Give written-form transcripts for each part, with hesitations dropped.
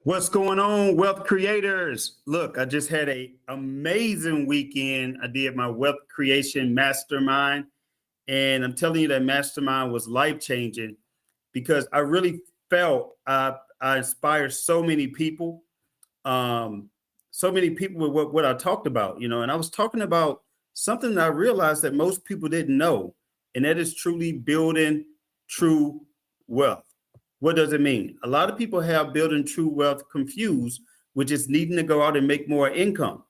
What's going on, wealth creators? Look, I just had an amazing weekend. I did my wealth creation mastermind, and I'm telling you that mastermind was life-changing because I really felt I inspired so many people, with what I talked about, and I was talking about something that I realized that most people didn't know, and that is truly building true wealth. What does it mean? A lot of people have building true wealth confused, which is needing to go out and make more income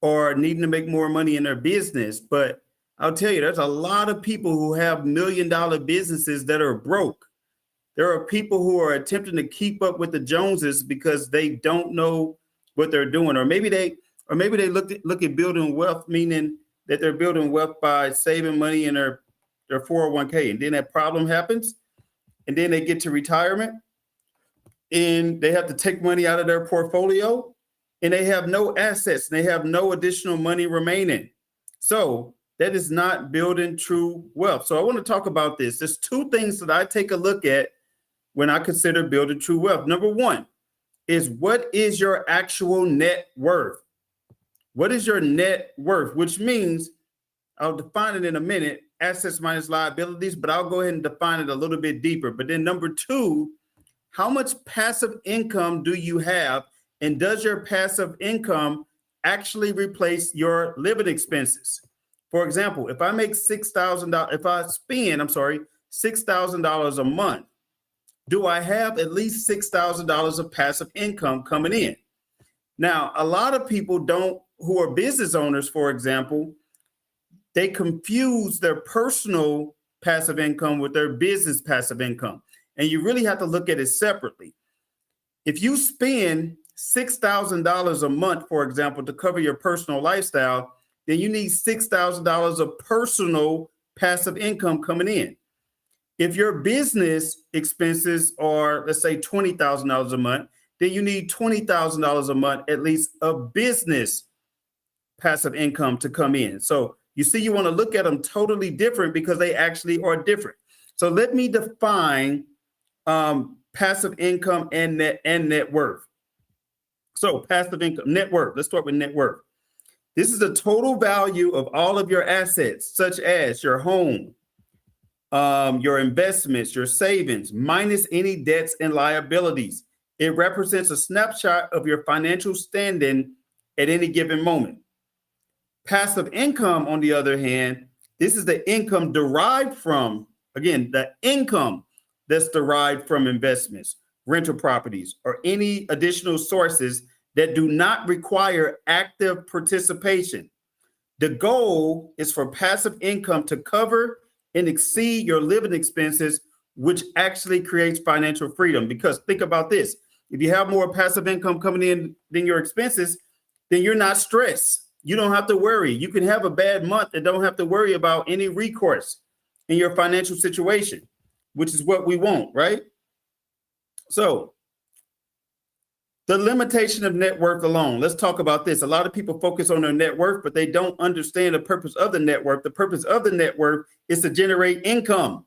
or needing to make more money in their business. But I'll tell you, there's a lot of people who have $1 million businesses that are broke. There are people who are attempting to keep up with the Joneses because they don't know what they're doing, or maybe they look at building wealth, meaning that they're building wealth by saving money in their 401k, and then that problem happens. And then they get to retirement and they have to take money out of their portfolio and they have no assets. And they have no additional money remaining. So that is not building true wealth. So I want to talk about this. There's two things that I take a look at when I consider building true wealth. Number one is, what is your actual net worth? What is your net worth? Which means, I'll define it in a minute, assets minus liabilities, but I'll go ahead and define it a little bit deeper. But then number two, how much passive income do you have? And does your passive income actually replace your living expenses? For example, if I make $6,000, if I spend, $6,000 a month, do I have at least $6,000 of passive income coming in? Now, a lot of people who are business owners, for example, they confuse their personal passive income with their business passive income. And you really have to look at it separately. If you spend $6,000 a month, for example, to cover your personal lifestyle, then you need $6,000 of personal passive income coming in. If your business expenses are, let's say, $20,000 a month, then you need $20,000 a month, at least, of business passive income to come in. So you see, you want to look at them totally different because they actually are different. So let me define passive income and net worth. So passive income, net worth. Let's start with net worth. This is the total value of all of your assets, such as your home, your investments, your savings, minus any debts and liabilities. It represents a snapshot of your financial standing at any given moment. Passive income, on the other hand, this is the income derived from, again, the income that's derived from investments, rental properties, or any additional sources that do not require active participation. The goal is for passive income to cover and exceed your living expenses, which actually creates financial freedom. Because think about this, if you have more passive income coming in than your expenses, then you're not stressed. You don't have to worry. You can have a bad month and don't have to worry about any recourse in your financial situation, which is what we want, right? So the limitation of net worth alone. Let's talk about this. A lot of people focus on their net worth, but they don't understand the purpose of the net worth. The purpose of the net worth is to generate income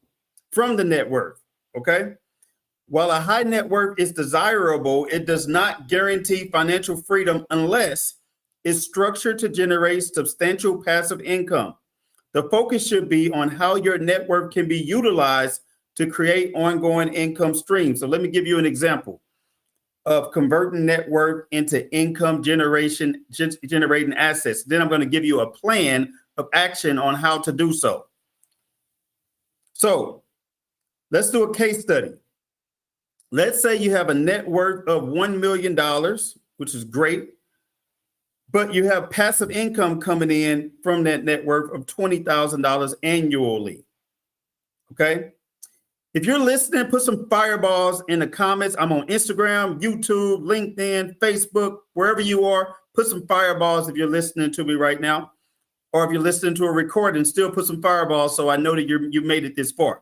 from the net worth, okay? While a high net worth is desirable, it does not guarantee financial freedom unless is structured to generate substantial passive income. The focus should be on how your net worth can be utilized to create ongoing income streams. So let me give you an example of converting net worth into income generating assets. Then I'm going to give you a plan of action on how to do so. So let's do a case study. Let's say you have a net worth of $1 million, which is great, but you have passive income coming in from that net worth of $20,000 annually. Okay. If you're listening, put some fireballs in the comments. I'm on Instagram, YouTube, LinkedIn, Facebook, wherever you are. Put some fireballs if you're listening to me right now. Or if you're listening to a recording, still put some fireballs so I know that you made it this far.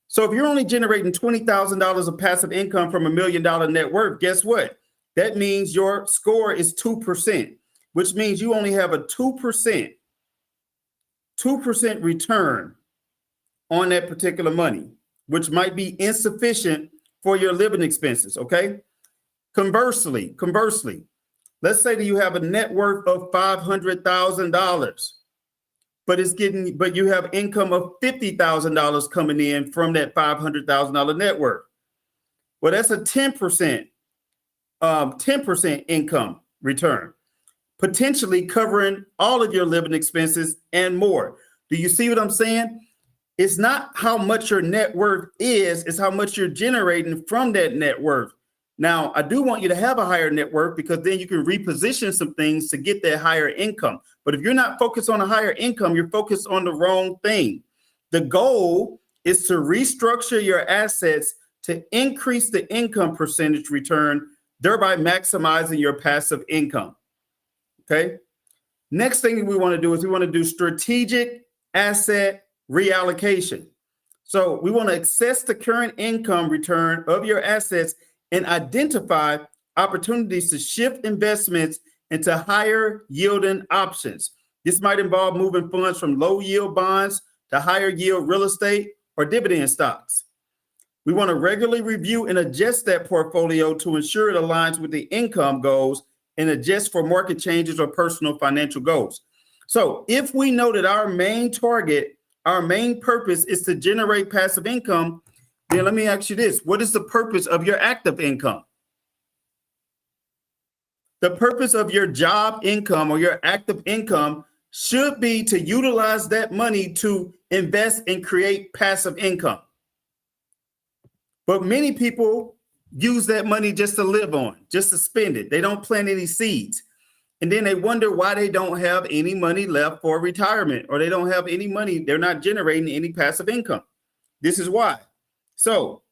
So if you're only generating $20,000 of passive income from $1 million net worth, guess what? That means your score is 2%, which means you only have a 2% return on that particular money, which might be insufficient for your living expenses, okay? Conversely, let's say that you have a net worth of $500,000, but you have income of $50,000 coming in from that $500,000 net worth. Well, that's a 10% income return, potentially covering all of your living expenses and more. Do you see what I'm saying? It's not how much your net worth is, it's how much you're generating from that net worth. Now, I do want you to have a higher net worth because then you can reposition some things to get that higher income. But if you're not focused on a higher income, you're focused on the wrong thing. The goal is to restructure your assets to increase the income percentage return, thereby maximizing your passive income. Okay. Next thing we want to do is we want to do strategic asset reallocation. So we want to assess the current income return of your assets and identify opportunities to shift investments into higher yielding options. This might involve moving funds from low yield bonds to higher yield real estate or dividend stocks. We want to regularly review and adjust that portfolio to ensure it aligns with the income goals and adjust for market changes or personal financial goals. So if we know that our main target, our main purpose is to generate passive income, then let me ask you this. What is the purpose of your active income? The purpose of your job income or your active income should be to utilize that money to invest and create passive income. But many people use that money just to live on, just to spend it. They don't plant any seeds. And then they wonder why they don't have any money left for retirement, or they don't have any money. They're not generating any passive income. This is why. So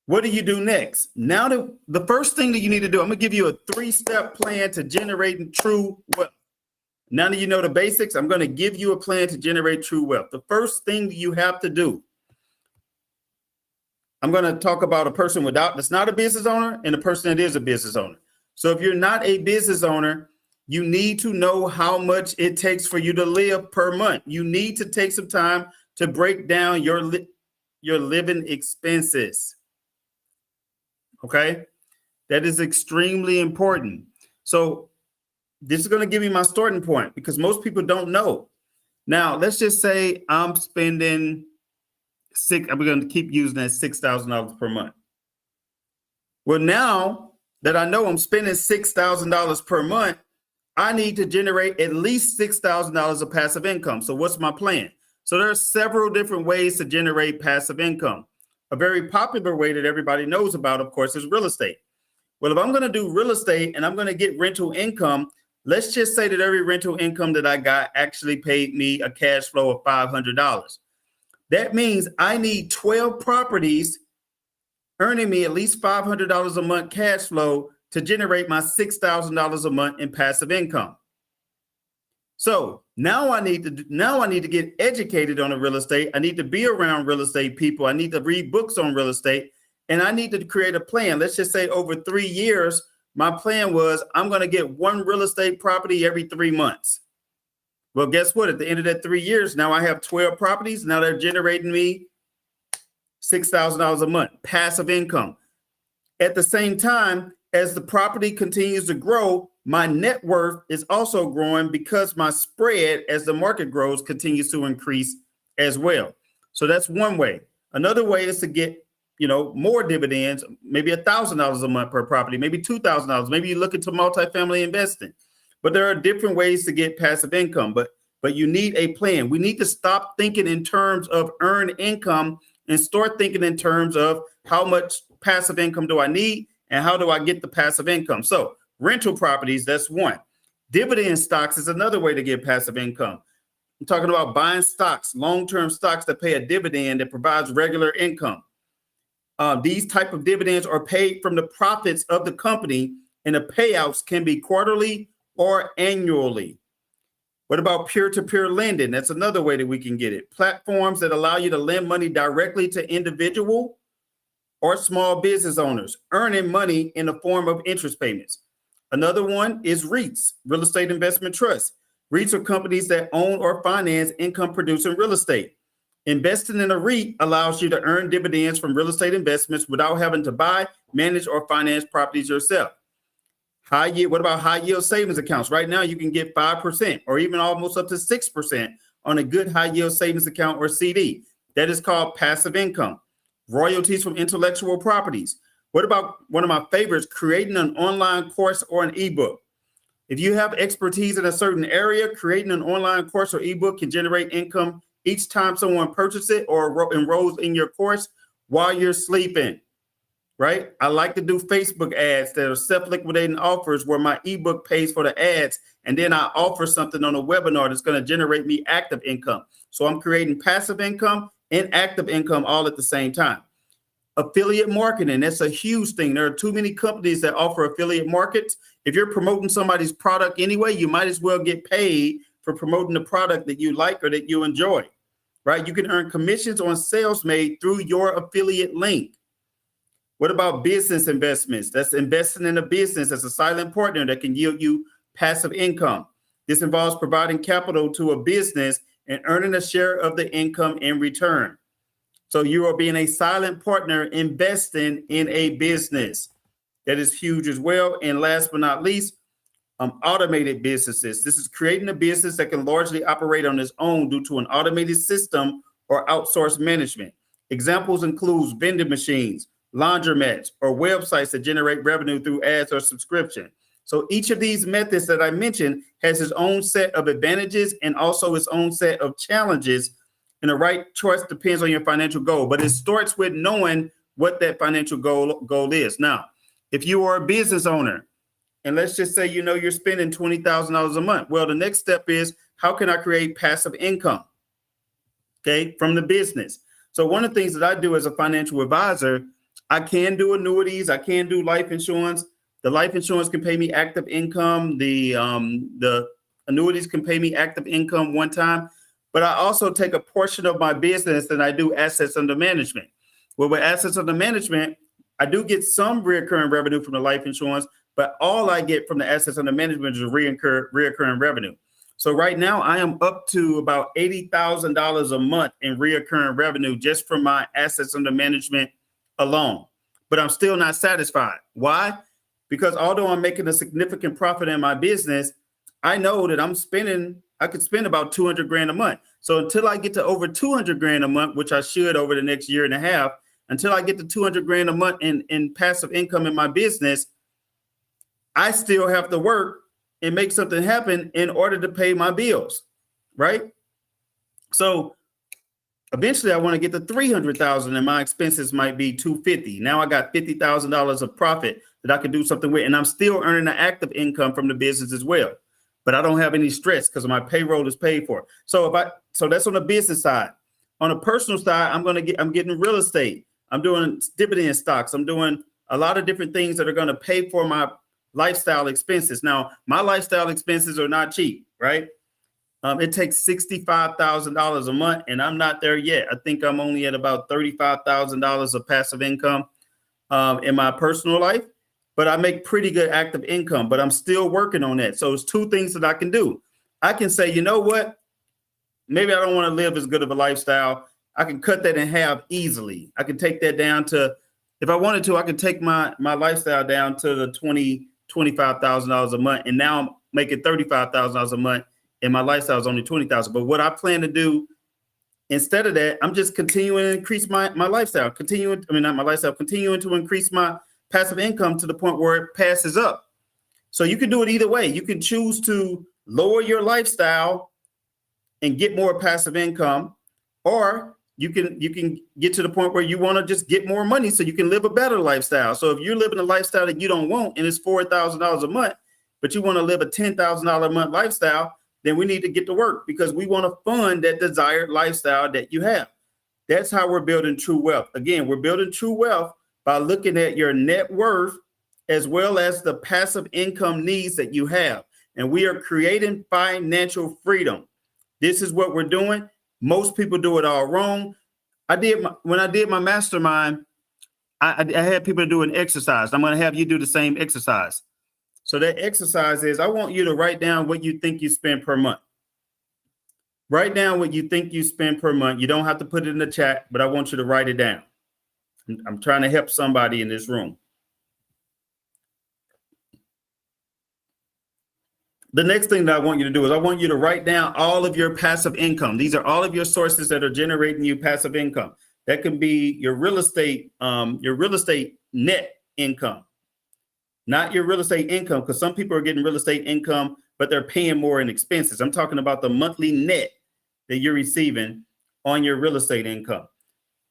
what do you do next? Now, the first thing that you need to do, I'm going to give you a 3-step plan to generating true wealth. Now that you know the basics, I'm going to give you a plan to generate true wealth. The first thing you have to do, I'm going to talk about a person that's not a business owner and a person that is a business owner. So if you're not a business owner, you need to know how much it takes for you to live per month. You need to take some time to break down your living expenses. Okay, that is extremely important. So this is going to give you my starting point because most people don't know. Now, let's just say I'm spending I'm going to keep using that $6,000 per month. Well, now that I know I'm spending $6,000 per month, I need to generate at least $6,000 of passive income. So what's my plan? So there are several different ways to generate passive income. A very popular way that everybody knows about, of course, is real estate. Well, if I'm going to do real estate and I'm going to get rental income, let's just say that every rental income that I got actually paid me a cash flow of $500. That means I need 12 properties earning me at least $500 a month cash flow to generate my $6,000 a month in passive income. So now I need to get educated on the real estate. I need to be around real estate people. I need to read books on real estate, and I need to create a plan. Let's just say over 3 years, my plan was I'm going to get one real estate property every 3 months. Well, guess what? At the end of that 3 years, now I have 12 properties. Now they're generating me $6,000 a month, passive income. At the same time, as the property continues to grow, my net worth is also growing because my spread, as the market grows, continues to increase as well. So that's one way. Another way is to get, more dividends, maybe $1,000 a month per property, maybe $2,000. Maybe you look into multifamily investing. But there are different ways to get passive income, but you need a plan. We need to stop thinking in terms of earned income and start thinking in terms of how much passive income do I need and how do I get the passive income? So rental properties, that's one. Dividend stocks is another way to get passive income. I'm talking about buying stocks, long-term stocks that pay a dividend that provides regular income. These type of dividends are paid from the profits of the company, and the payouts can be quarterly or annually. What about peer-to-peer lending? That's another way that we can get it. Platforms that allow you to lend money directly to individual or small business owners, earning money in the form of interest payments. Another one is REITs, real estate investment trusts. REITs are companies that own or finance income-producing real estate. Investing in a REIT allows you to earn dividends from real estate investments without having to buy, manage or finance properties yourself. High yield. What about high yield savings accounts? Right now, you can get 5% or even almost up to 6% on a good high yield savings account or CD. That is called passive income. Royalties from intellectual properties. What about one of my favorites, creating an online course or an ebook? If you have expertise in a certain area, creating an online course or ebook can generate income each time someone purchases it or enrolls in your course while you're sleeping, right? I like to do Facebook ads that are self-liquidating offers where my ebook pays for the ads, and then I offer something on a webinar that's going to generate me active income. So I'm creating passive income and active income all at the same time. Affiliate marketing, that's a huge thing. There are too many companies that offer affiliate markets. If you're promoting somebody's product anyway, you might as well get paid for promoting the product that you like or that you enjoy, right? You can earn commissions on sales made through your affiliate link. What about business investments? That's investing in a business as a silent partner that can yield you passive income. This involves providing capital to a business and earning a share of the income in return. So you are being a silent partner investing in a business. That is huge as well. And last but not least, automated businesses. This is creating a business that can largely operate on its own due to an automated system or outsourced management. Examples include vending machines, laundromats, or websites that generate revenue through ads or subscription. So each of these methods that I mentioned has its own set of advantages and also its own set of challenges. And the right choice depends on your financial goal, but it starts with knowing what that financial goal is. Now, if you are a business owner, and let's just say you're spending $20,000 a month, well, the next step is, how can I create passive income, okay, from the business? So one of the things that I do as a financial advisor, I can do annuities, I can do life insurance. The life insurance can pay me active income. The annuities can pay me active income one time. But I also take a portion of my business and I do assets under management. Well, with assets under management, I do get some recurring revenue from the life insurance, but all I get from the assets under management is recurring revenue. So right now I am up to about $80,000 a month in recurring revenue just from my assets under management alone. But I'm still not satisfied. Why? Because although I'm making a significant profit in my business, I know that I could spend about 200 grand a month. So until I get to over 200 grand a month, which I should over the next year and a half, until I get to 200 grand a month in passive income in my business, I still have to work and make something happen in order to pay my bills, right? So eventually I want to get to 300,000 and my expenses might be 250. Now I got $50,000 of profit that I can do something with, and I'm still earning an active income from the business as well. But I don't have any stress because my payroll is paid for. So that's on the business side. On a personal side, I'm getting real estate. I'm doing dividend stocks. I'm doing a lot of different things that are going to pay for my lifestyle expenses. Now, my lifestyle expenses are not cheap, right? It takes $65,000 a month, and I'm not there yet. I think I'm only at about $35,000 of passive income in my personal life. But I make pretty good active income, but I'm still working on that. So it's two things that I can do. I can say, you know what? Maybe I don't want to live as good of a lifestyle. I can cut that in half easily. I can take that down to, if I wanted to, I could take my lifestyle down to the $25,000 a month. And now I'm making $35,000 a month and my lifestyle is only $20,000. But what I plan to do instead of that, I'm just continuing to increase my lifestyle, continuing to increase my passive income to the point where it passes up. So you can do it either way. You can choose to lower your lifestyle and get more passive income, or you can get to the point where you want to just get more money so you can live a better lifestyle. So if you're living a lifestyle that you don't want and it's $4,000 a month, but you want to live a $10,000 a month lifestyle, then we need to get to work because we want to fund that desired lifestyle that you have. That's how we're building true wealth. Again, we're building true wealth by looking at your net worth as well as the passive income needs that you have. And we are creating financial freedom. This is what we're doing. Most people do it all wrong. When I did my mastermind, I had people do an exercise. I'm going to have you do the same exercise. So that exercise is, I want you to write down what you think you spend per month. Write down what you think you spend per month. You don't have to put it in the chat, but I want you to write it down. I'm trying to help somebody in this room. The next thing that I want you to do is I want you to write down all of your passive income. These are all of your sources that are generating you passive income. That can be your real estate net income, not your real estate income, because some people are getting real estate income, but they're paying more in expenses. I'm talking about the monthly net that you're receiving on your real estate income.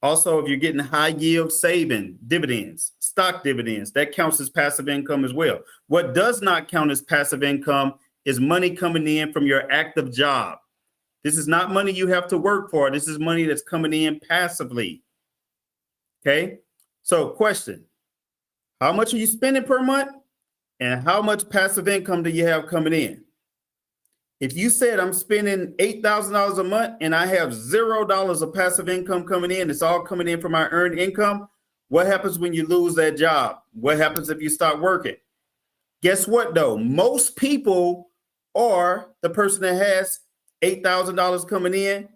Also, if you're getting high yield saving dividends, stock dividends, that counts as passive income as well. What does not count as passive income is money coming in from your active job. This is not money you have to work for. This is money that's coming in passively. Okay. So question, how much are you spending per month? And how much passive income do you have coming in? If you said I'm spending $8,000 a month and I have $0 of passive income coming in, it's all coming in from my earned income. What happens when you lose that job? What happens if you stop working? Guess what though? Most people are the person that has $8,000 coming in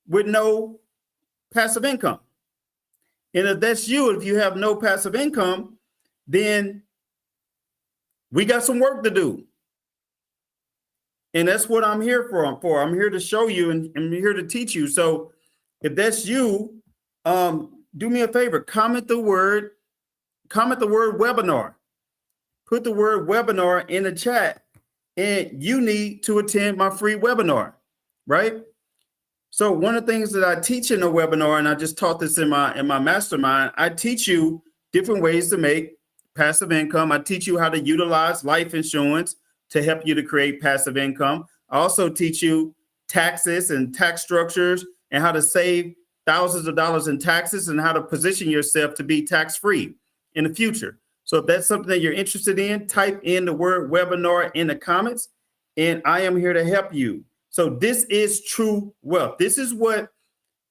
with no passive income. And if that's you, if you have no passive income, then we got some work to do. And that's what I'm here for. I'm here to show you and I'm here to teach you. So if that's you, do me a favor, comment the word webinar. Put the word webinar in the chat, and you need to attend my free webinar, right? So one of the things that I teach in a webinar, and I just taught this in my mastermind, I teach you different ways to make passive income. I teach you how to utilize life insurance to help you to create passive income. I also teach you taxes and tax structures and how to save thousands of dollars in taxes and how to position yourself to be tax-free in the future. So if that's something that you're interested in, type in the word webinar in the comments, and I am here to help you. So this is true wealth. This is what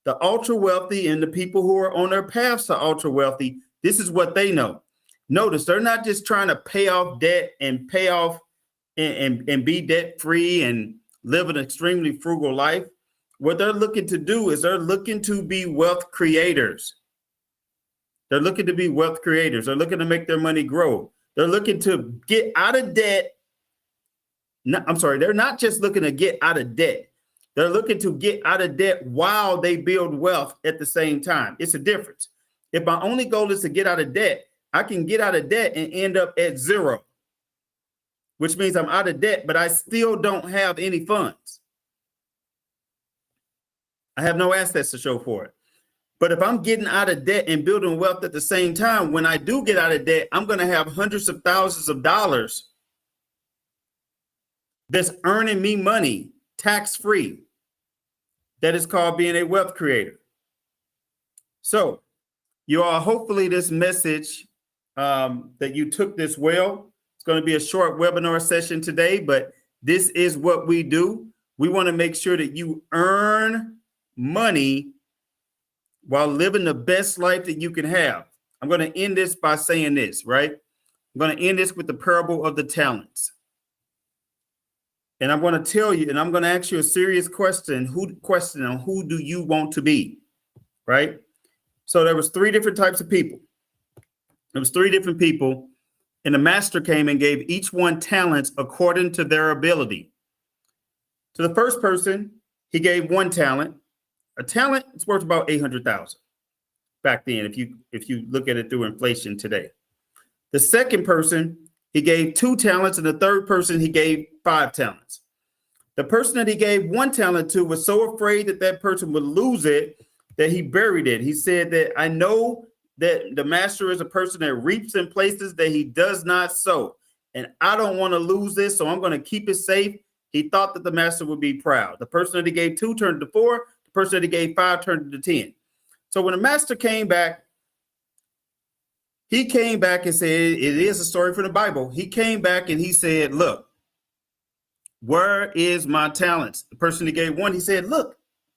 the ultra wealthy and the people who are on their paths to ultra wealthy, this is what they know. Notice they're not just trying to pay off debt and pay off and be debt free and live an extremely frugal life. What they're looking to do is they're looking to be wealth creators. They're looking to be wealth creators. They're looking to make their money grow. They're looking to get out of debt. No, I'm sorry. They're not just looking to get out of debt. They're looking to get out of debt while they build wealth at the same time. It's a difference. If my only goal is to get out of debt, I can get out of debt and end up at zero, which means I'm out of debt, but I still don't have any funds. I have no assets to show for it. But if I'm getting out of debt and building wealth at the same time, when I do get out of debt, I'm going to have hundreds of thousands of dollars that's earning me money tax-free. That is called being a wealth creator. So you all, hopefully this message that you took this well. It's going to be a short webinar session today, but this is what we do. We want to make sure that you earn money while living the best life that you can have. I'm going to end this by saying this, right? I'm going to end this with the parable of the talents. And I'm going to tell you, and I'm going to ask you a serious question. Who do you want to be, right? So there was three different types of people. There was three different people, and the master came and gave each one talents according to their ability. To the first person, he gave one talent. A talent is worth about $800,000 back then, if you look at it through inflation today. The second person, he gave 2 talents, and the third person, he gave 5 talents. The person that he gave 1 talent to was so afraid that that person would lose it that he buried it. He said that I know that the master is a person that reaps in places that he does not sow, and I don't want to lose this, so I'm going to keep it safe. He thought that the master would be proud. The person that he gave 2 turned to 4. The person that he gave 5 turned to 10. So when the master came back, he came back and said, it is a story from the Bible. He came back and he said, look, where is my talents? The person that gave 1, he said, look,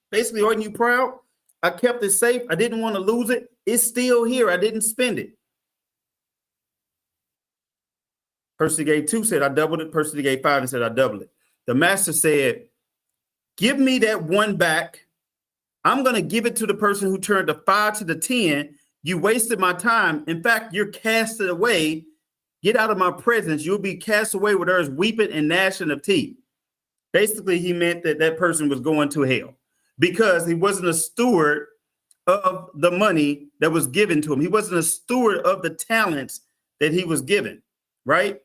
basically, aren't you proud? I kept it safe. I didn't want to lose it. It's still here. I didn't spend it. Person that gave 2 said, I doubled it. Person that gave 5 and said, I doubled it. The master said, give me that 1 back. I'm going to give it to the person who turned the 5 to the 10. You wasted my time. In fact, you're casted away Get out of my presence. You'll be cast away where there's weeping and gnashing of teeth. Basically, he meant that that person was going to hell because he wasn't a steward of the money that was given to him. He wasn't a steward of the talents that he was given, right?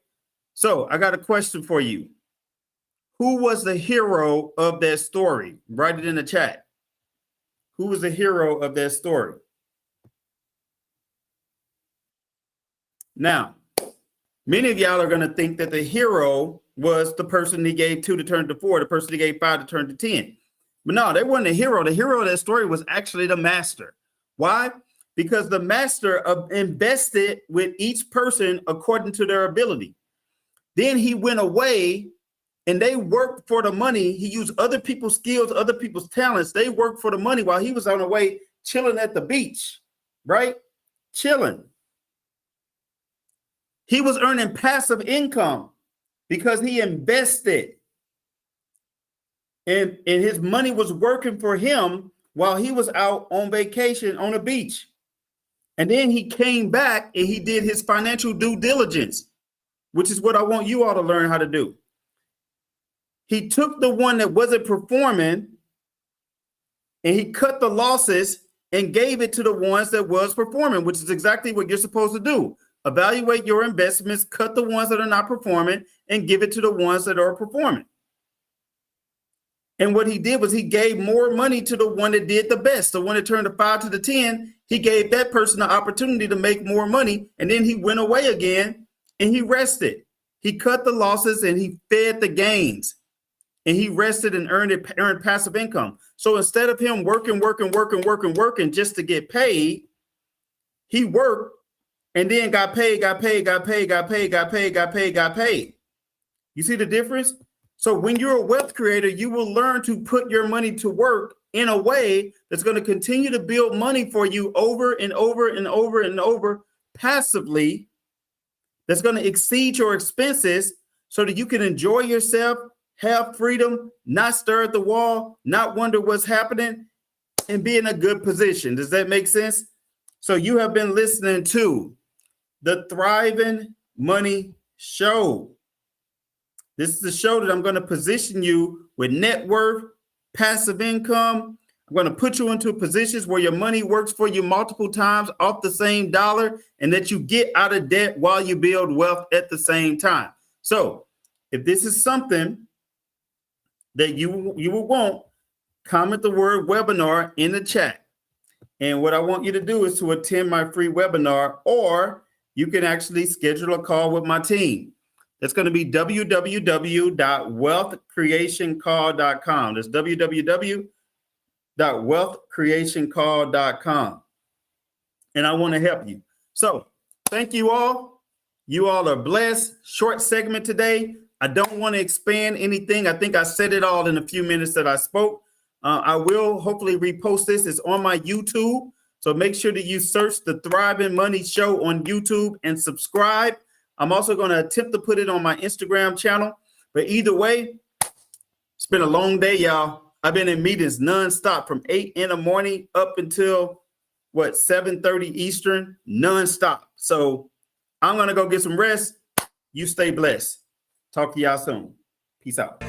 So I got a question for you. Who was the hero of that story? Write it in the chat. Who was the hero of that story? Now, many of y'all are going to think that the hero was the person he gave 2 to turn to 4, the person he gave 5 to turn to 10. But no, they wasn't a hero. The hero of that story was actually the master. Why? Because the master invested with each person according to their ability. Then he went away and they worked for the money. He used other people's skills, other people's talents. They worked for the money while he was on the way chilling at the beach, right? Chilling. He was earning passive income because he invested. And his money was working for him while he was out on vacation on a beach. And then he came back and he did his financial due diligence, which is what I want you all to learn how to do. He took the one that wasn't performing and he cut the losses and gave it to the ones that was performing, which is exactly what you're supposed to do. Evaluate your investments, cut the ones that are not performing, and give it to the ones that are performing. And what he did was he gave more money to the one that did the best. The one that turned the 5 to the 10, he gave that person the opportunity to make more money. And then he went away again and he rested. He cut the losses and he fed the gains. And he rested and earned passive income. So instead of him working just to get paid, he worked and then got paid. You see the difference? So when you're a wealth creator, you will learn to put your money to work in a way that's going to continue to build money for you over and over passively. That's going to exceed your expenses so that you can enjoy yourself, have freedom, not stare at the wall, not wonder what's happening, and be in a good position. Does that make sense? So you have been listening to the Thriving Money Show. This is the show that I'm going to position you with net worth, passive income. I'm going to put you into positions where your money works for you multiple times off the same dollar and that you get out of debt while you build wealth at the same time. So if this is something that you will want, comment the word webinar in the chat. And what I want you to do is to attend my free webinar, or you can actually schedule a call with my team. It's going to be www.wealthcreationcall.com. That's www.wealthcreationcall.com. And I want to help you. So thank you all. You all are blessed. Short segment today. I don't want to expand anything. I think I said it all in a few minutes that I spoke. I will hopefully repost this. It's on my YouTube. So make sure that you search the Thriving Money Show on YouTube and subscribe. I'm also going to attempt to put it on my Instagram channel. But either way, it's been a long day, y'all. I've been in meetings nonstop from 8 in the morning up until, 7:30 Eastern, nonstop. So I'm going to go get some rest. You stay blessed. Talk to y'all soon. Peace out.